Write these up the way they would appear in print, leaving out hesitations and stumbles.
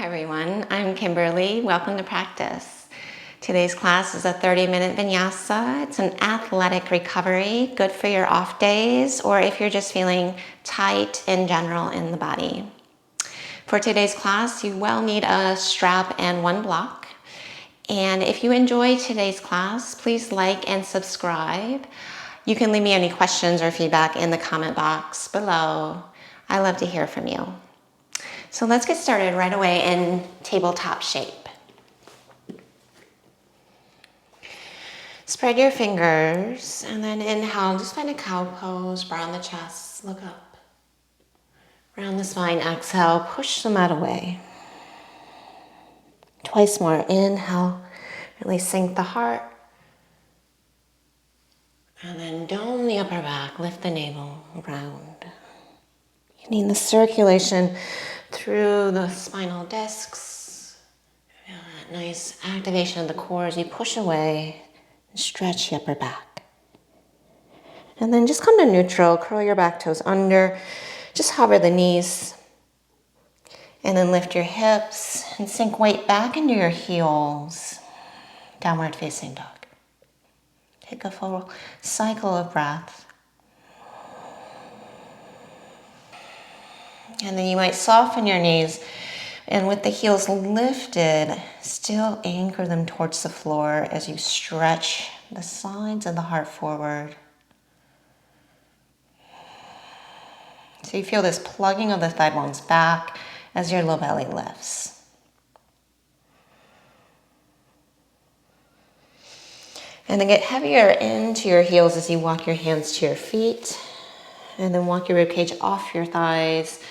Hi everyone, I'm Kimberly. Welcome to practice. Today's class is a 30-minute vinyasa. It's an athletic recovery, good for your off days or if you're just feeling tight in general in the body. For today's class, you will need a strap and one block. And if you enjoyed today's class, please like and subscribe. You can leave me any questions or feedback in the comment box below. I love to hear from you. So let's get started right away in tabletop shape. Spread your fingers and then inhale, just find a cow pose, brown the chest, look up. Round the spine, exhale, push the mat away. Twice more, inhale, really sink the heart. And then dome the upper back, lift the navel, round. You need the circulation through the spinal discs. Feel that nice activation of the core as you push away and stretch the upper back. And then just come to neutral, curl your back toes under, just hover the knees. And then lift your hips and sink weight back into your heels. Downward facing dog. Take a full cycle of breath. And then you might soften your knees and with the heels lifted, still anchor them towards the floor as you stretch the sides of the heart forward. So you feel this plugging of the thigh bones back as your low belly lifts. And then get heavier into your heels as you walk your hands to your feet. And then walk your ribcage off your thighs.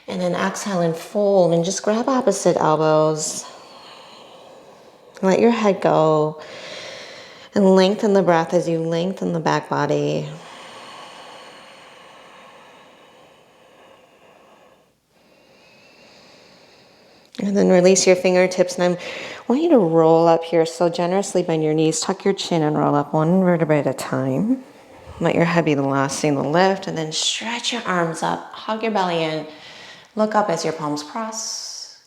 And then exhale and fold and just grab opposite elbows. Let your head go. And lengthen the breath as you lengthen the back body. And then release your fingertips. And I want you to roll up here. So generously bend your knees. Tuck your chin and roll up one vertebrae at a time. Let your head be the last thing to lift. And then stretch your arms up. Hug your belly in. Look up as your palms cross.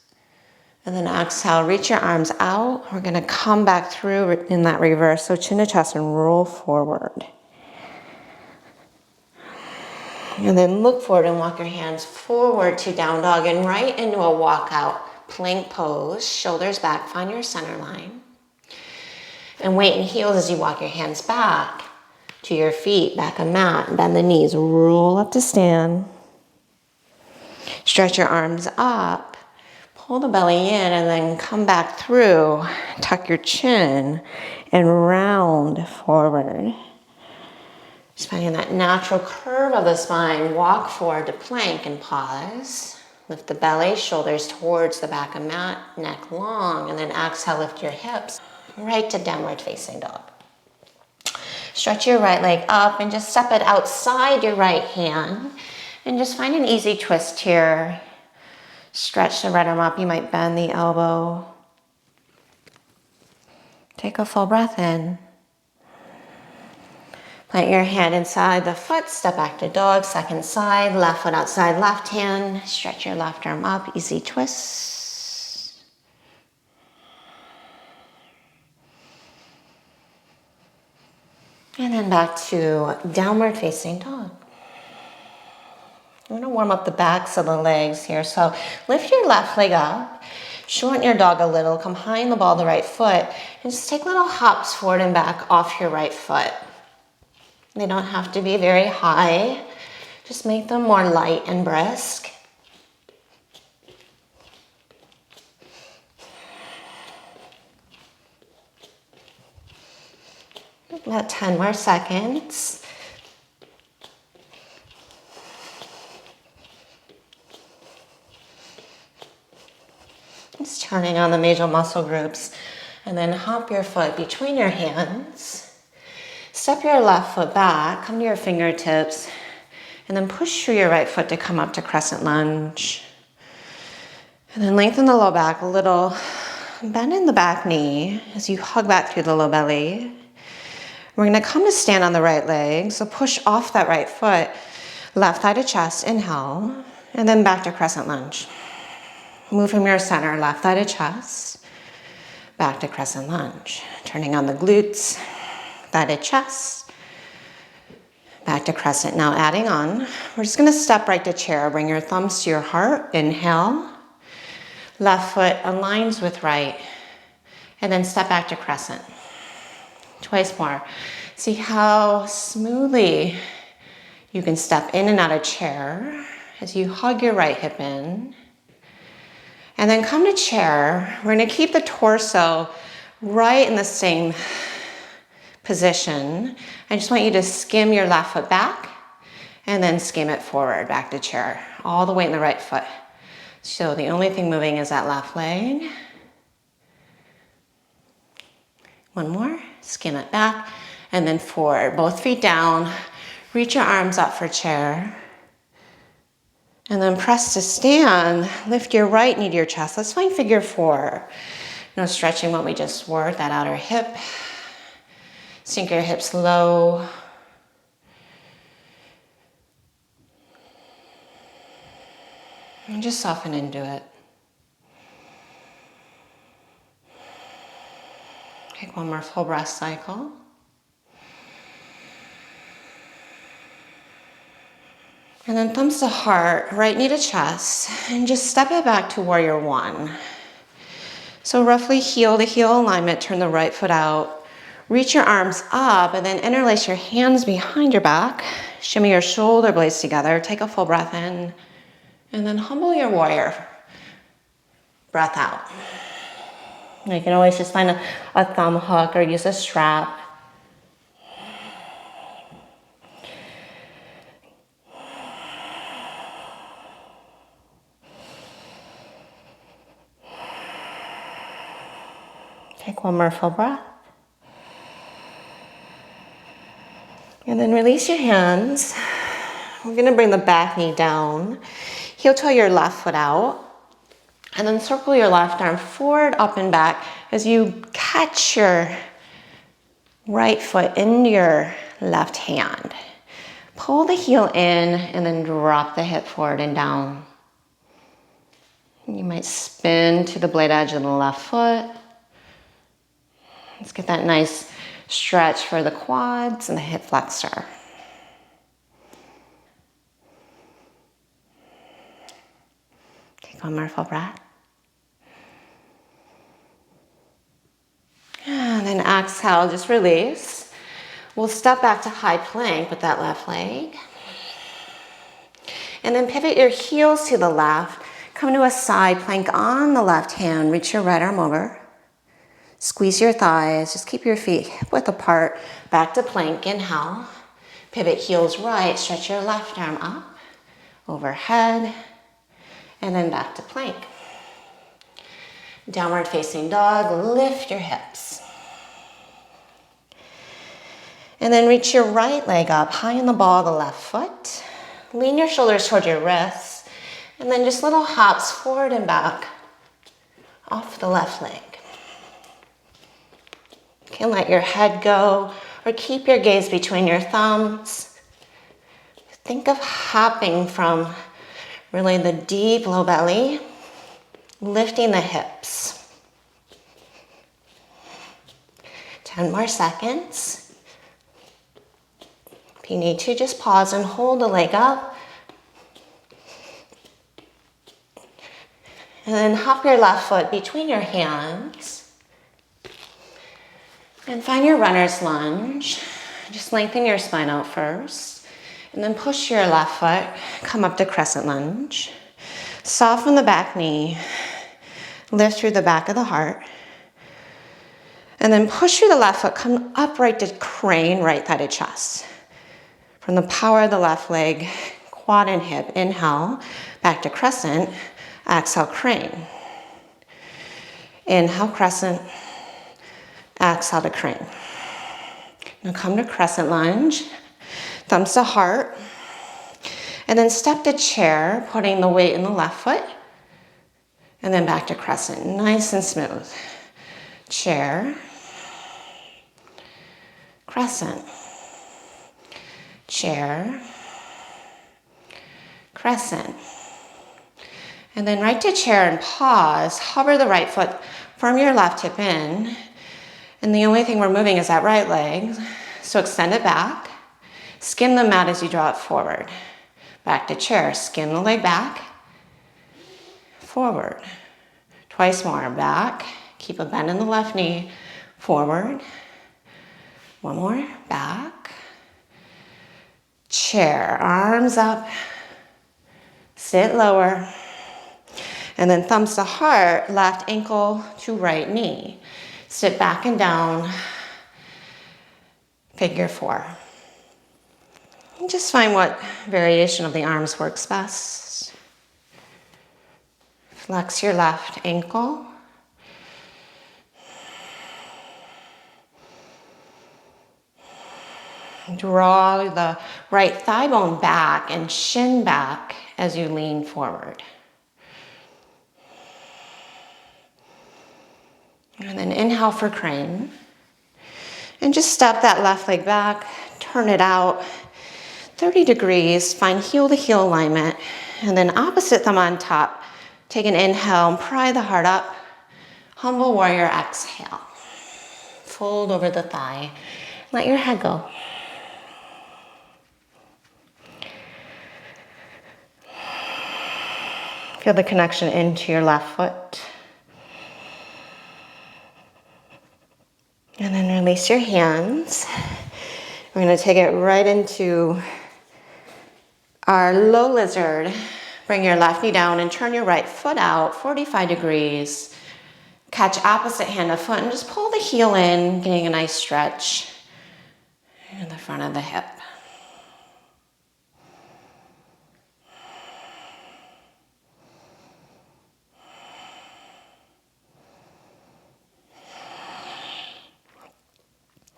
And then exhale, reach your arms out. We're gonna come back through in that reverse. So chin to chest and roll forward. And then look forward and walk your hands forward to down dog and right into a walkout plank pose. Shoulders back, find your center line. And weight and heels as you walk your hands back to your feet, back on mat. Bend the knees, roll up to stand. Stretch your arms up, pull the belly in, and then come back through. Tuck your chin and round forward. Just finding that natural curve of the spine. Walk forward to plank and pause. Lift the belly, shoulders towards the back of mat, neck long, and then exhale, lift your hips right to downward facing dog. Stretch your right leg up and just step it outside your right hand. And just find an easy twist here. Stretch the right arm up. You might bend the elbow. Take a full breath in. Plant your hand inside the foot. Step back to dog. Second side. Left foot outside left hand. Stretch your left arm up. Easy twist. And then back to downward facing dog. I'm going to warm up the backs of the legs here. So lift your left leg up, shorten your dog a little, come behind the ball of the right foot, and just take little hops forward and back off your right foot. They don't have to be very high. Just make them more light and brisk. About 10 more seconds. Just turning on the major muscle groups. And then hop your foot between your hands. Step your left foot back, come to your fingertips, and then push through your right foot to come up to crescent lunge. And then lengthen the low back a little. Bend in the back knee as you hug back through the low belly. We're gonna come to stand on the right leg. So push off that right foot, left thigh to chest, inhale, and then back to crescent lunge. Move from your center, left thigh to chest, back to crescent lunge. Turning on the glutes, thigh to chest, back to crescent. Now adding on, we're just gonna step right to chair. Bring your thumbs to your heart, inhale. Left foot aligns with right, and then step back to crescent. Twice more. See how smoothly you can step in and out of chair as you hug your right hip in. And then come to chair. We're gonna keep the torso right in the same position. I just want you to skim your left foot back and then skim it forward, back to chair. All the weight in the right foot. So the only thing moving is that left leg. One more, skim it back, and then forward. Both feet down, reach your arms up for chair. And then press to stand, lift your right knee to your chest. Let's find figure four. Stretching what we just worked, that outer hip. Sink your hips low. And just soften into it. Take one more full breath cycle. And then thumbs to heart, right knee to chest, and just step it back to warrior one. So roughly heel to heel alignment, turn the right foot out, reach your arms up, and then interlace your hands behind your back, shimmy your shoulder blades together, take a full breath in, and then humble your warrior breath out. You can always just find a thumb hook or use a strap. Take one more full breath. And then release your hands. We're gonna bring the back knee down. Heel toe your left foot out. And then circle your left arm forward, up and back as you catch your right foot into your left hand. Pull the heel in and then drop the hip forward and down. You might spin to the blade edge of the left foot. Let's get that nice stretch for the quads and the hip flexor. Take one more full breath. And then exhale, just release. We'll step back to high plank with that left leg. And then pivot your heels to the left. Come to a side plank on the left hand. Reach your right arm over. Squeeze your thighs. Just keep your feet hip width apart. Back to plank. Inhale. Pivot heels right. Stretch your left arm up. Overhead. And then back to plank. Downward facing dog. Lift your hips. And then reach your right leg up high in the ball of the left foot. Lean your shoulders toward your wrists. And then just little hops forward and back off the left leg. You can let your head go or keep your gaze between your thumbs. Think of hopping from really the deep low belly, lifting the hips. 10 more seconds. If you need to, just pause and hold the leg up. And then hop your left foot between your hands. And find your runner's lunge. Just lengthen your spine out first. And then push your left foot, come up to crescent lunge. Soften the back knee. Lift through the back of the heart. And then push through the left foot, come upright to crane, right thigh to chest. From the power of the left leg, quad and hip, inhale, back to crescent, exhale, crane. Inhale, crescent, exhale to crane. Now come to crescent lunge, thumbs to heart, and then step to chair, putting the weight in the left foot, and then back to crescent, nice and smooth. Chair, crescent, chair, crescent, And then right to chair and pause. Hover the right foot, firm your left hip in. And the only thing we're moving is that right leg. So extend it back. Skim the mat as you draw it forward. Back to chair, skim the leg back. Forward. Twice more, back. Keep a bend in the left knee. Forward. One more, back. Chair, arms up. Sit lower. And then thumbs to heart, left ankle to right knee. Sit back and down. Figure 4. And just find what variation of the arms works best. Flex your left ankle. Draw the right thigh bone back and shin back as you lean forward. And then inhale for crane. And just step that left leg back, turn it out 30 degrees, find heel to heel alignment, and then opposite thumb on top. Take an inhale and pry the heart up. Humble warrior, exhale. Fold over the thigh. Let your head go. Feel the connection into your left foot. And then release your hands. We're going to take it right into our low lizard. Bring your left knee down and turn your right foot out 45 degrees. Catch opposite hand of foot and just pull the heel in, getting a nice stretch in the front of the hip.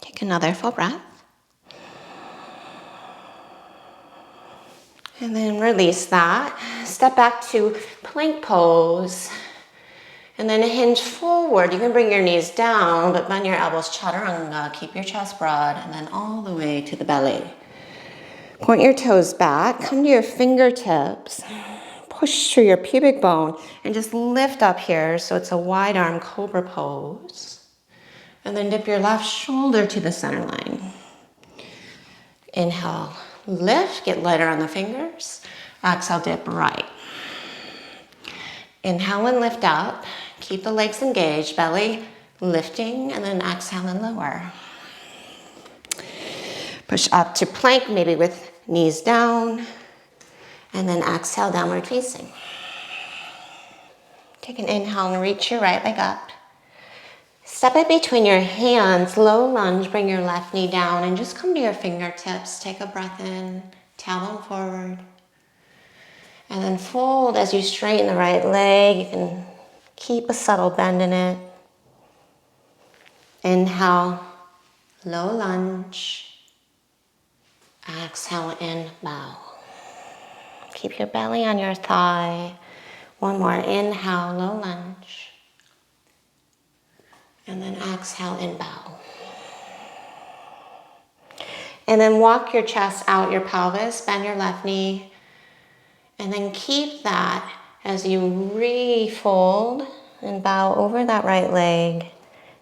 Take another full breath. And then release that. Step back to plank pose. And then hinge forward. You can bring your knees down, but bend your elbows, chaturanga. Keep your chest broad, and then all the way to the belly. Point your toes back. Come to your fingertips. Push through your pubic bone, and just lift up here so it's a wide arm cobra pose. And then dip your left shoulder to the center line. Inhale, lift, get lighter on the fingers. Exhale, dip right. Inhale and lift up. Keep the legs engaged, belly lifting, and then exhale and lower. Push up to plank, maybe with knees down, and then exhale, downward facing. Take an inhale and reach your right leg up. Step it between your hands, low lunge, bring your left knee down and just come to your fingertips. Take a breath in, tailbone forward. And then fold as you straighten the right leg. You can keep a subtle bend in it. Inhale, low lunge. Exhale, in, bow. Keep your belly on your thigh. One more, inhale, low lunge. And then exhale and bow. And then walk your chest out your pelvis, bend your left knee. And then keep that as you refold and bow over that right leg.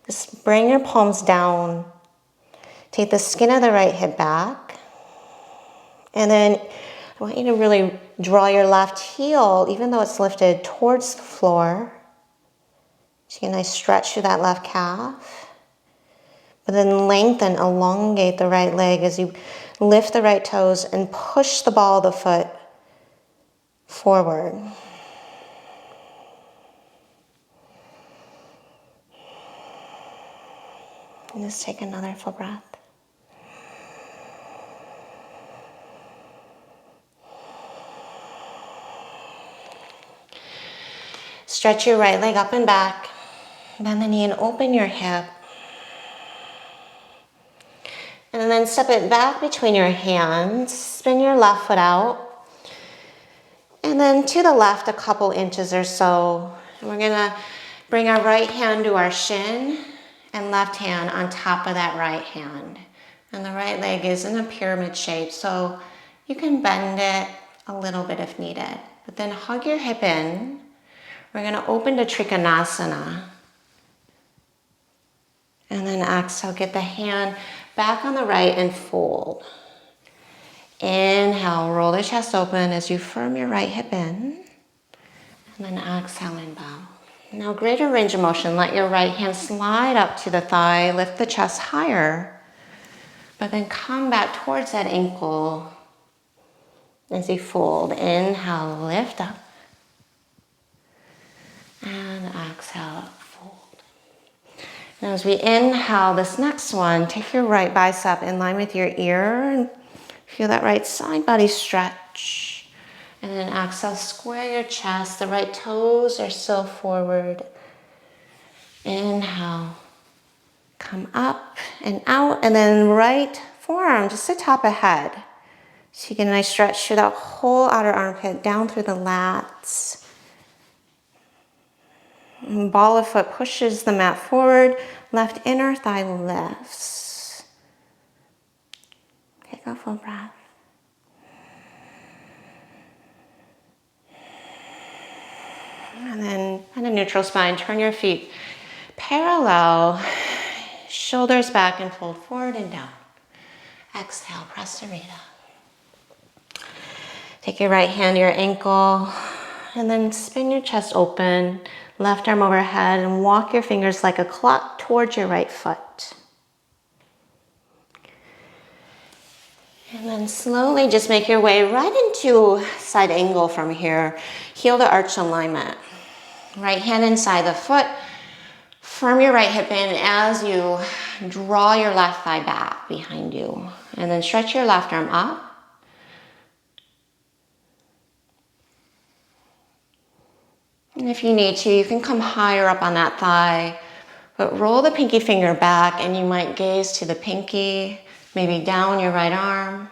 Just bring your palms down. Take the skin of the right hip back. And then I want you to really draw your left heel, even though it's lifted, towards the floor. So you get a nice stretch through that left calf. But then lengthen, elongate the right leg as you lift the right toes and push the ball of the foot forward. And just take another full breath. Stretch your right leg up and back. Bend the knee and open your hip. And then step it back between your hands. Spin your left foot out. And then to the left a couple inches or so. And we're gonna bring our right hand to our shin and left hand on top of that right hand. And the right leg is in a pyramid shape, so you can bend it a little bit if needed. But then hug your hip in. We're gonna open to Trikonasana. And then exhale, get the hand back on the right and fold. Inhale, roll the chest open as you firm your right hip in. And then exhale and bow. Now greater range of motion, let your right hand slide up to the thigh, lift the chest higher, but then come back towards that ankle as you fold. Inhale, lift up. And exhale, fold. Now as we inhale this next one, take your right bicep in line with your ear and feel that right side body stretch. And then exhale, square your chest. The right toes are still forward. Inhale, come up and out, and then right forearm just a top ahead. So you get a nice stretch through that whole outer armpit, down through the lats. And ball of foot pushes the mat forward, left inner thigh lifts. Take a full breath. And then on a neutral spine, turn your feet parallel, shoulders back and fold forward and down. Exhale, Prasarita. Take your right hand to your ankle and then spin your chest open, left arm overhead, and walk your fingers like a clock towards your right foot. And then slowly just make your way right into side angle from here. Heel to arch alignment. Right hand inside the foot. Firm your right hip in as you draw your left thigh back behind you. And then stretch your left arm up. And if you need to, you can come higher up on that thigh, but roll the pinky finger back and you might gaze to the pinky, maybe down your right arm,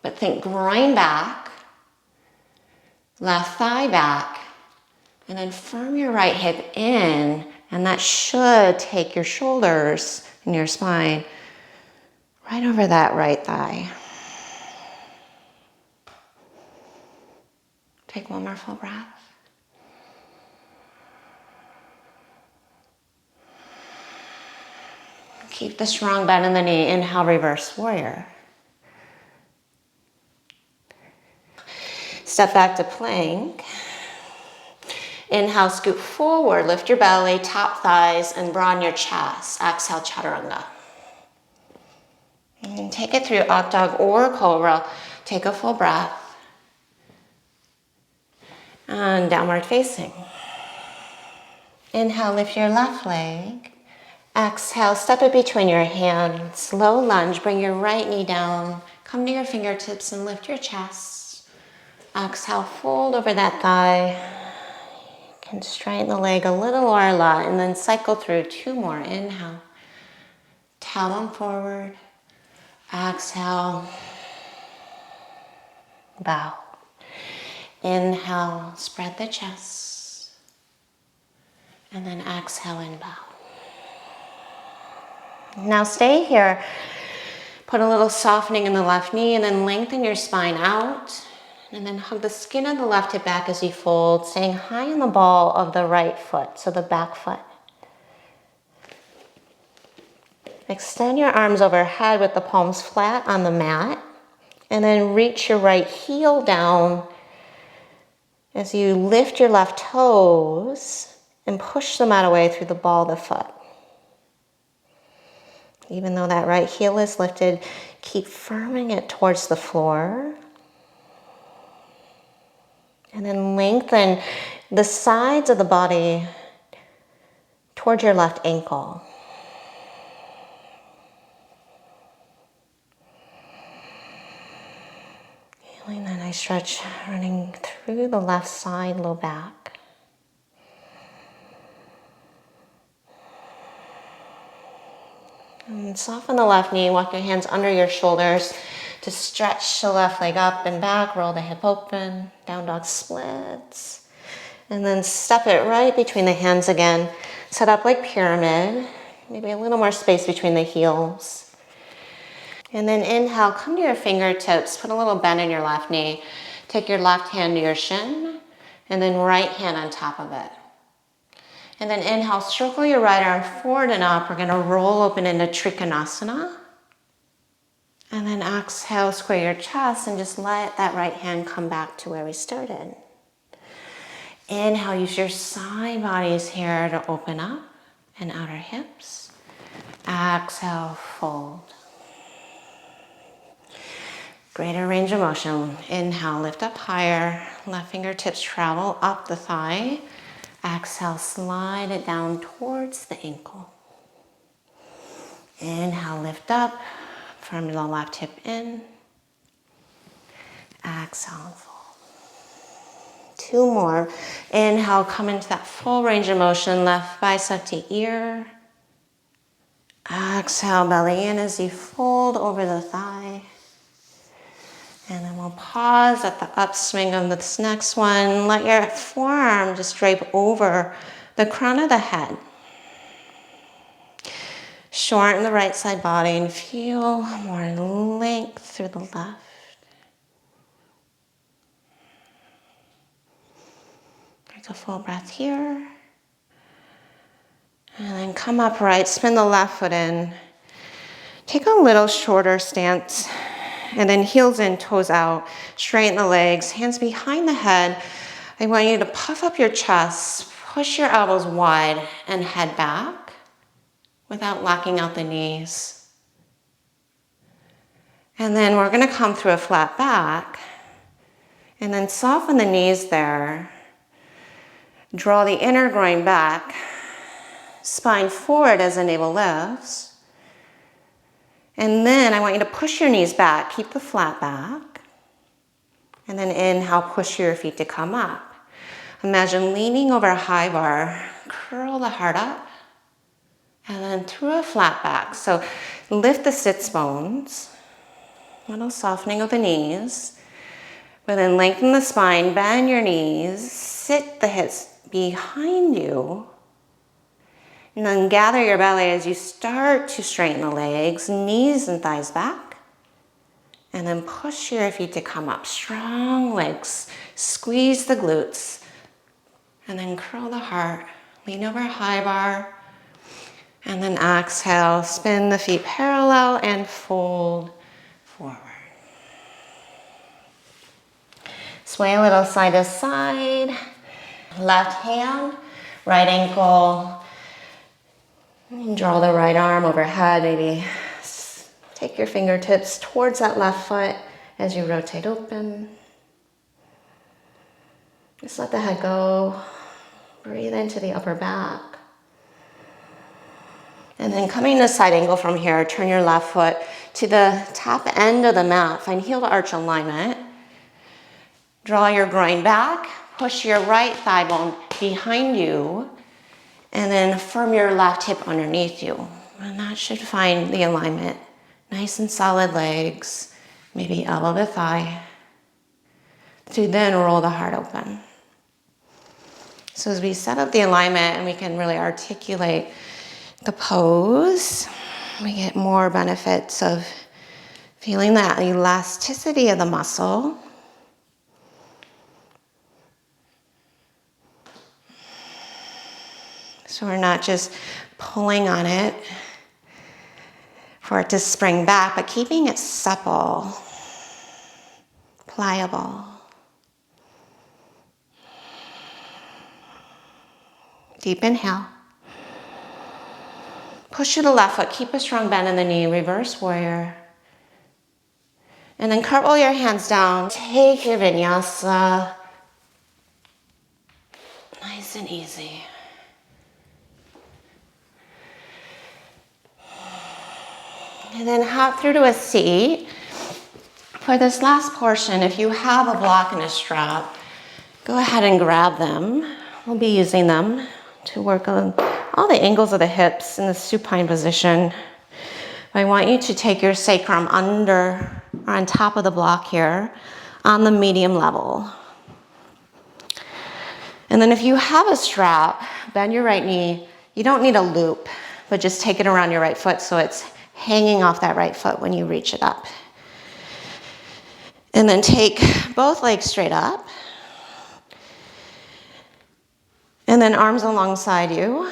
but think groin back, left thigh back, and then firm your right hip in, and that should take your shoulders and your spine right over that right thigh. Take one more full breath. Keep the strong bend in the knee. Inhale, reverse warrior. Step back to plank. Inhale, scoot forward, lift your belly, top thighs, and broaden your chest. Exhale, chaturanga. And take it through up dog or cobra. Take a full breath. And downward facing. Inhale, lift your left leg. Exhale, step it between your hands. Slow lunge, bring your right knee down. Come to your fingertips and lift your chest. Exhale, fold over that thigh. You can straighten the leg a little or a lot, and then cycle through two more. Inhale, talon forward. Exhale, bow. Inhale, spread the chest. And then exhale and bow. Now stay here. Put a little softening in the left knee and then lengthen your spine out. And then hug the skin of the left hip back as you fold, staying high in the ball of the right foot, so the back foot. Extend your arms overhead with the palms flat on the mat. And then reach your right heel down as you lift your left toes and push the mat away through the ball of the foot. Even though that right heel is lifted, keep firming it towards the floor. And then lengthen the sides of the body towards your left ankle. Feeling that nice stretch running through the left side, low back. And soften the left knee, walk your hands under your shoulders to stretch the left leg up and back, roll the hip open, down dog splits. And then step it right between the hands again. Set up like pyramid, maybe a little more space between the heels. And then inhale, come to your fingertips, put a little bend in your left knee. Take your left hand to your shin and then right hand on top of it. And then inhale, circle your right arm forward and up. We're gonna roll open into Trikonasana. And then exhale, square your chest and just let that right hand come back to where we started. Inhale, use your side bodies here to open up and outer hips. Exhale, fold. Greater range of motion. Inhale, lift up higher. Left fingertips travel up the thigh. Exhale, slide it down towards the ankle. Inhale, lift up. From the left hip in. Exhale, fold. 2 more. Inhale, come into that full range of motion, left bicep to ear. Exhale, belly in as you fold over the thigh. And then we'll pause at the upswing of this next one. Let your forearm just drape over the crown of the head. Shorten the right side body and feel more length through the left. Take a full breath here. And then come upright, spin the left foot in. Take a little shorter stance. And then heels in, toes out. Straighten the legs, hands behind the head. I want you to puff up your chest, push your elbows wide, and head back without locking out the knees. And then we're gonna come through a flat back. And then soften the knees there. Draw the inner groin back. Spine forward as the navel lifts. And then I want you to push your knees back. Keep the flat back. And then inhale, push your feet to come up. Imagine leaning over a high bar. Curl the heart up. And then through a flat back. So lift the sits bones. Little softening of the knees. But then lengthen the spine, bend your knees. Sit the hips behind you. And then gather your belly as you start to straighten the legs, knees and thighs back. And then push your feet to come up. Strong legs. Squeeze the glutes. And then curl the heart. Lean over a high bar. And then exhale. Spin the feet parallel and fold forward. Sway a little side to side. Left hand, right ankle. Draw the right arm overhead, maybe take your fingertips towards that left foot as you rotate open. Just let the head go. Breathe into the upper back. And then coming to side angle from here, turn your left foot to the top end of the mat. Find heel to arch alignment. Draw your groin back. Push your right thigh bone behind you. And then firm your left hip underneath you. And that should find the alignment. Nice and solid legs. Maybe elbow to thigh. To then roll the heart open. So as we set up the alignment and we can really articulate the pose, we get more benefits of feeling that elasticity of the muscle. So we're not just pulling on it for it to spring back, but keeping it supple, pliable. Deep inhale. Push to the left foot, keep a strong bend in the knee, reverse warrior. And then cartwheel your hands down, take your vinyasa. Nice and easy. And then hop through to a seat. For this last portion, if you have a block and a strap, go ahead and grab them. We'll be using them to work on all the angles of the hips in the supine position. I want you to take your sacrum under or on top of the block here on the medium level. And then if you have a strap, bend your right knee. You don't need a loop, but just take it around your right foot so it's hanging off that right foot when you reach it up. And then take both legs straight up. And then arms alongside you.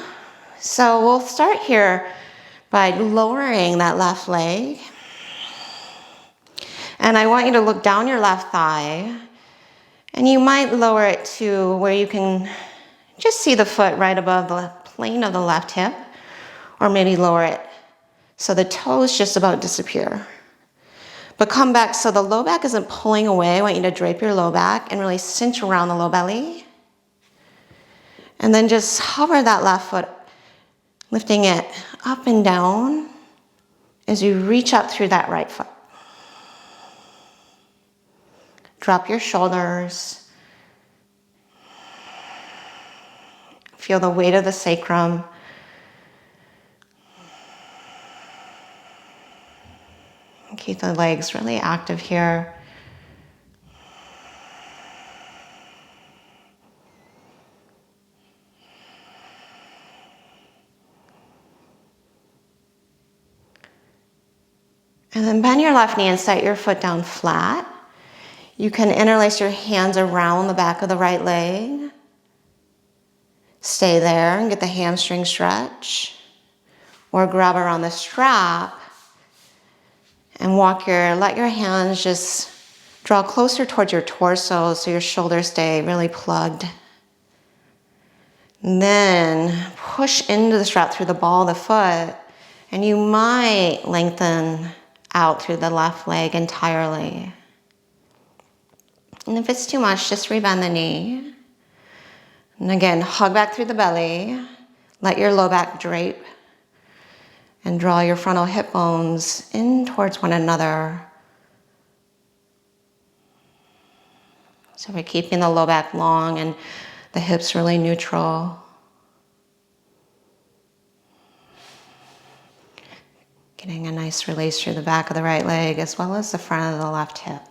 So we'll start here by lowering that left leg. And I want you to look down your left thigh. And you might lower it to where you can just see the foot right above the plane of the left hip. Or maybe lower it so the toes just about disappear. But come back so the low back isn't pulling away. I want you to drape your low back and really cinch around the low belly. And then just hover that left foot, lifting it up and down as you reach up through that right foot. Drop your shoulders. Feel the weight of the sacrum. Keep the legs really active here. And then bend your left knee and set your foot down flat. You can interlace your hands around the back of the right leg. Stay there and get the hamstring stretch. Or grab around the strap and let your hands just draw closer towards your torso so your shoulders stay really plugged. And then push into the strap through the ball of the foot, and you might lengthen out through the left leg entirely. And if it's too much, just rebend the knee. And again, hug back through the belly. Let your low back drape. And draw your frontal hip bones in towards one another. So we're keeping the low back long and the hips really neutral. Getting a nice release through the back of the right leg as well as the front of the left hip.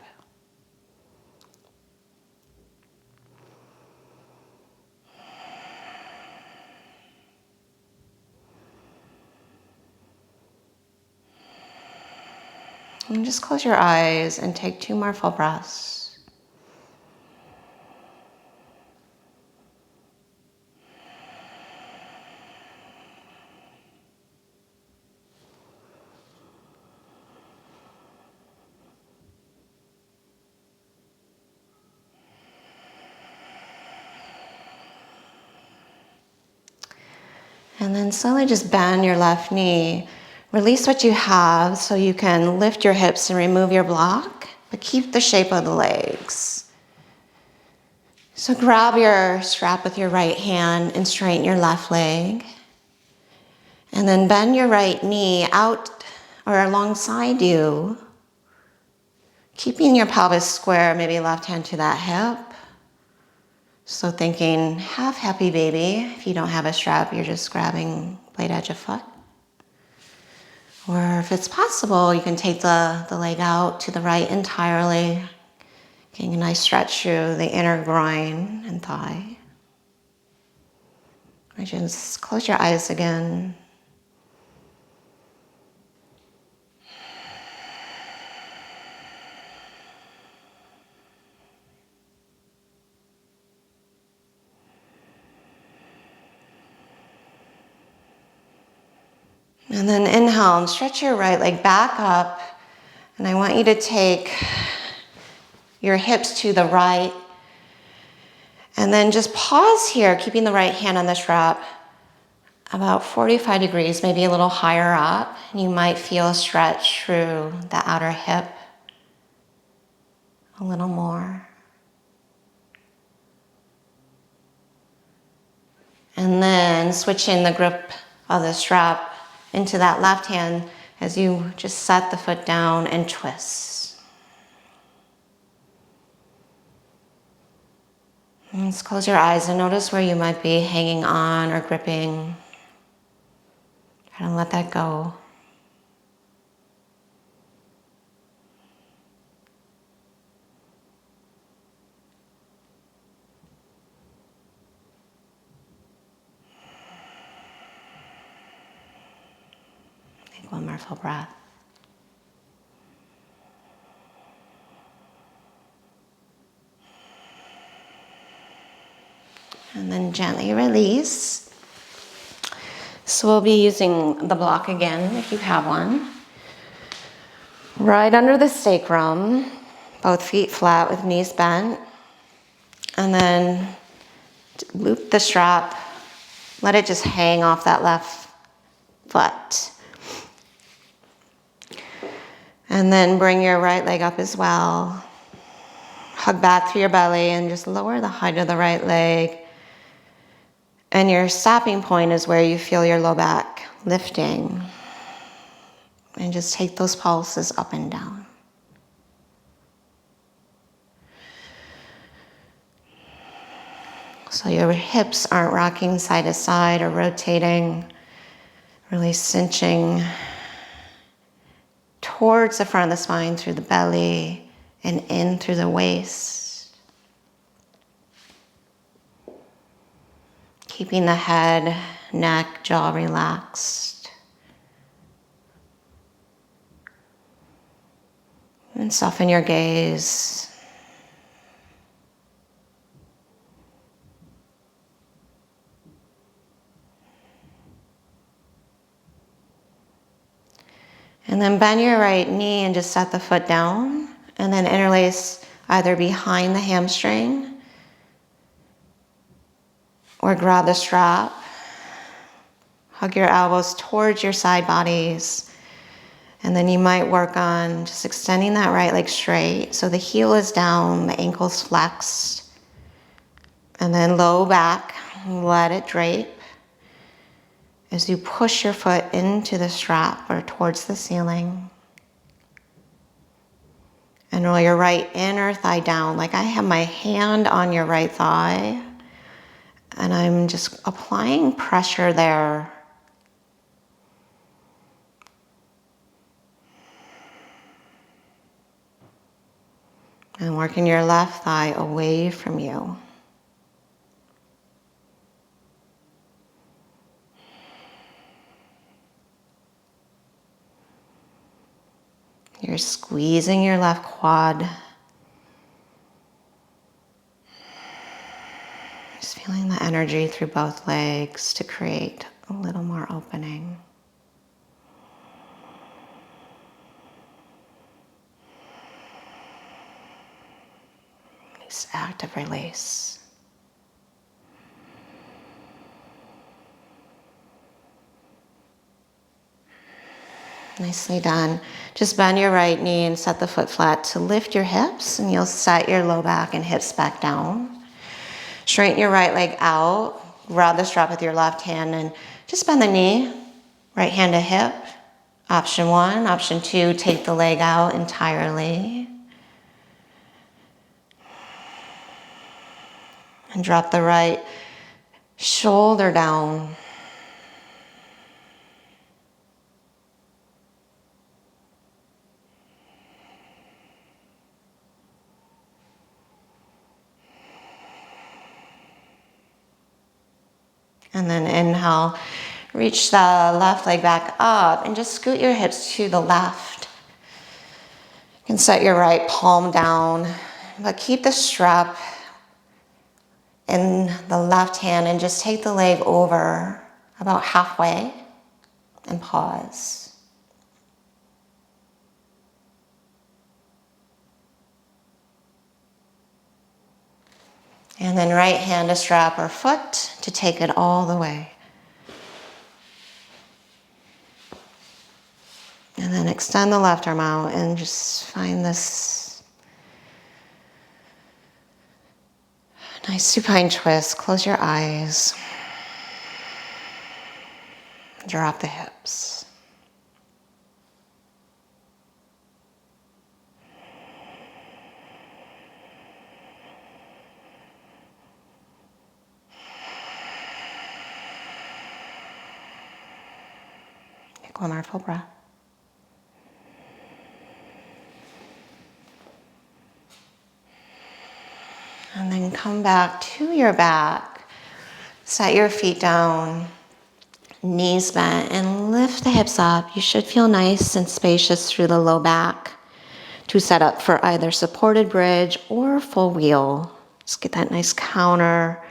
And just close your eyes and take 2 more full breaths. And then slowly just bend your left knee. Release what you have so you can lift your hips and remove your block, but keep the shape of the legs. So grab your strap with your right hand and straighten your left leg. And then bend your right knee out or alongside you, keeping your pelvis square, maybe left hand to that hip. So thinking half happy baby. If you don't have a strap, you're just grabbing blade edge of foot. Or if it's possible, you can take the leg out to the right entirely, getting a nice stretch through the inner groin and thigh. And just close your eyes again. And then inhale and stretch your right leg back up. And I want you to take your hips to the right. And then just pause here, keeping the right hand on the strap about 45 degrees, maybe a little higher up. And you might feel a stretch through the outer hip. A little more. And then switch in the grip of the strap into that left hand as you just set the foot down and twist. And just close your eyes and notice where you might be hanging on or gripping. Try to let that go. Take one more full breath. And then gently release. So we'll be using the block again if you have one. Right under the sacrum, both feet flat with knees bent. And then loop the strap. Let it just hang off that left foot. And then bring your right leg up as well. Hug back through your belly and just lower the height of the right leg. And your stopping point is where you feel your low back lifting. And just take those pulses up and down. So your hips aren't rocking side to side or rotating, really cinching towards the front of the spine through the belly and in through the waist. Keeping the head, neck, jaw relaxed. And soften your gaze. And then bend your right knee and just set the foot down. And then interlace either behind the hamstring or grab the strap. Hug your elbows towards your side bodies. And then you might work on just extending that right leg straight. So the heel is down, the ankle's flexed. And then low back, let it drape. As you push your foot into the strap or towards the ceiling. And roll your right inner thigh down. Like I have my hand on your right thigh. And I'm just applying pressure there. And working your left thigh away from you. You're squeezing your left quad. Just feeling the energy through both legs to create a little more opening. Nice active release. Nicely done. Just bend your right knee and set the foot flat to lift your hips, and you'll set your low back and hips back down. Straighten your right leg out. Grab the strap with your left hand and just bend the knee. Right hand to hip. Option 1. Option 2, take the leg out entirely. And drop the right shoulder down. And then inhale, reach the left leg back up and just scoot your hips to the left. You can set your right palm down, but keep the strap in the left hand and just take the leg over about halfway and pause. And then right hand to strap or foot to take it all the way. And then extend the left arm out and just find this nice supine twist. Close your eyes. Drop the hips. Take one more full breath. And then come back to your back. Set your feet down, knees bent, and lift the hips up. You should feel nice and spacious through the low back to set up for either supported bridge or full wheel. Just get that nice counter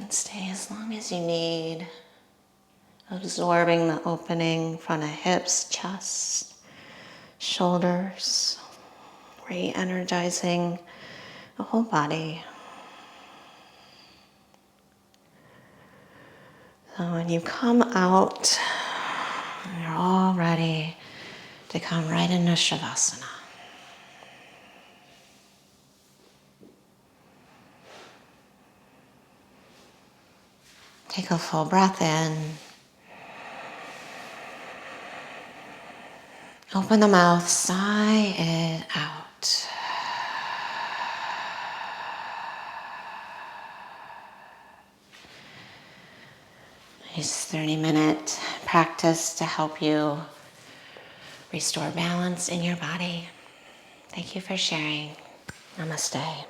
Stay as long as you need, absorbing the opening front of hips, chest, shoulders, re-energizing the whole body. So when you come out, you're all ready to come right into Shavasana. Take a full breath in. Open the mouth, sigh it out. Nice 30-minute practice to help you restore balance in your body. Thank you for sharing. Namaste.